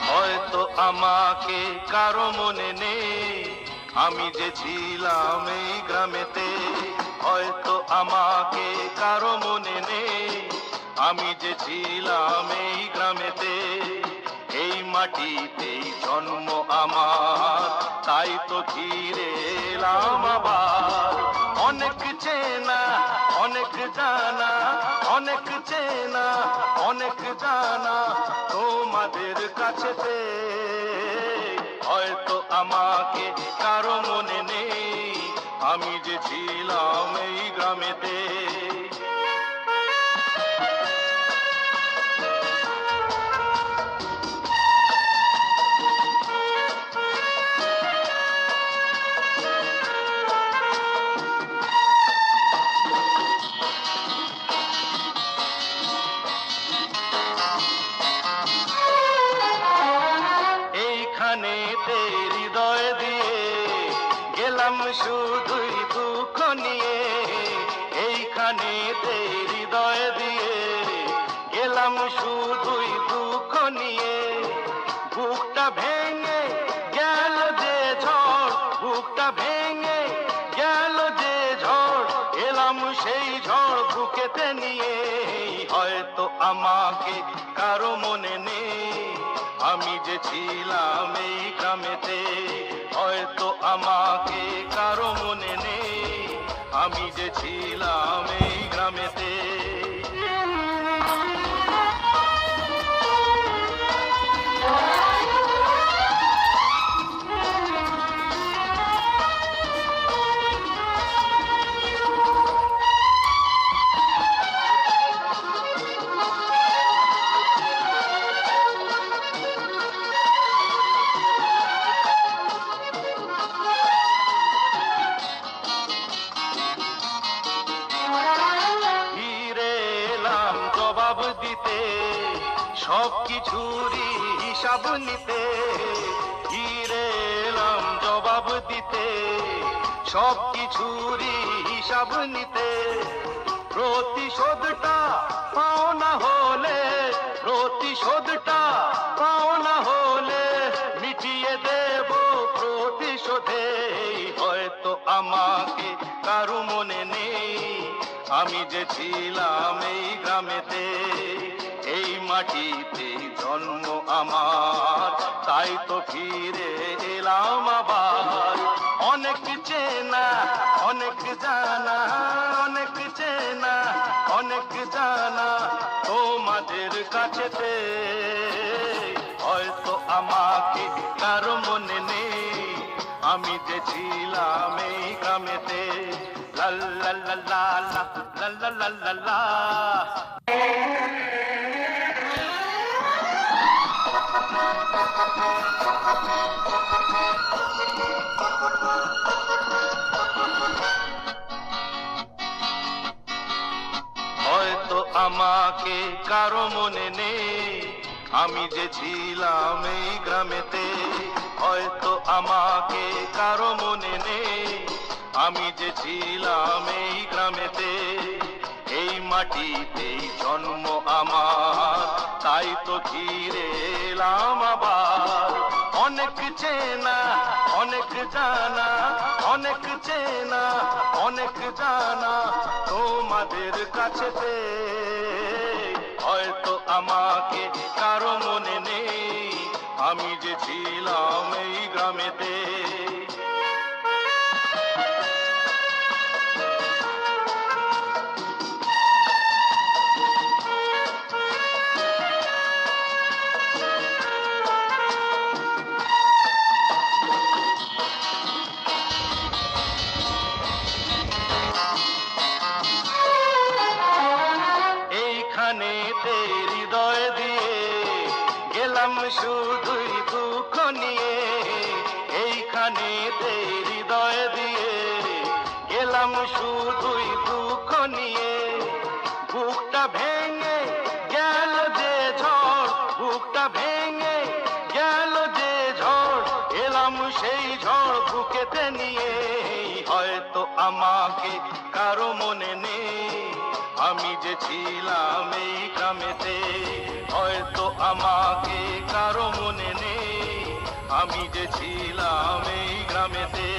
হয়তো আমাকে কারো মনে নেই, আমি যে ছিলাম এই গ্রামেতে। হয়তো আমাকে কারো মনে নেই, আমি যে ছিলাম এই গ্রামেতে। এই মাটিতেই জন্ম আমার, তাই তো ফিরে এলাম আবার। অনেক চেনা অনেক জানা, অনেক চেনা অনেক জানা তোমাদের কাছেতে। হয়তো আমাকে কারো মনে নেই, আমি যে ছিলাম এই গ্রামেতে। এইখানেতে হৃদয় দিয়ে গেলাম শুধুই দুঃখ নিয়ে। এইখানেতে হৃদয় দিয়ে গেলাম শুধুই দুঃখ নিয়ে। বুকটা ভেঙে গেল যে ঝড়, বুকটা ভেঙে গেল যে ঝড়, এলাম সেই ঝড় বুকেতে নিয়ে। হয়তো আমাকে কারো মনে নেই, আমি যে ছিলাম এই গ্রামেতে। হয়তো আমাকে কারো মনে নেই, আমি যে ছিলাম এই গ্রামেতে। জবাব দিতে সবকিছুরই হিসাব নিতে। ফিরে এলাম জবাব দিতে সবকিছুরই হিসাব নিতে। প্রতিশোধটা পাও না হলে, প্রতিশোধটা পাও না হলে মিটিয়ে দেব প্রতিশোধে। হয়তো আমাকে কারো মনে নেই, আমি যে ছিলাম এই গ্রামেতে। এই মাটিতে জন্ম আমার, তাই তো ফিরে এলাম আবার। অনেক চেনা অনেক জানা, অনেক চেনা অনেক জানা তোমাদের কাছেতে। হয়তো আমাকে কারো মনে নেই, আমি যে ছিলাম এই গ্রামেতে। লা লা লা লা লা লা লা লা লা। হয়তো আমাকে কারো মনে নেই, আমি যে ছিলাম এই গ্রামেতে। হয়তো আমাকে কারো মনে নেই, আমি যে ছিলাম এই গ্রামেতে। এই মাটিতেই জন্ম আমার, তাই তো ফিরে এলাম আবার। অনেক চেনা অনেক জানা, অনেক চেনা অনেক জানা তোমাদের কাছেতে। হয়তো আমাকে কারো মনে নেই, আমি যে ছিলাম এই গ্রামেতে। এইখানেতে হৃদয় দিয়ে গেলাম শুধুই দুঃখ নিয়ে। এইখানেতে হৃদয় দিয়ে গেলাম শুধুই দুঃখ নিয়ে। বুকটা ভেঙে গেল যে ঝড়, বুকটা ভেঙে গেল যে ঝড়, এলাম যেতাম সেই ঝড় বুকেতে নিয়ে, হয়তো আমাকে কারো মনে নেই, আমি যে ছিলাম এই গ্রামেতে। হয়তো আমাকে কারো মনে নেই, আমি যে ছিলাম এই গ্রামেতে।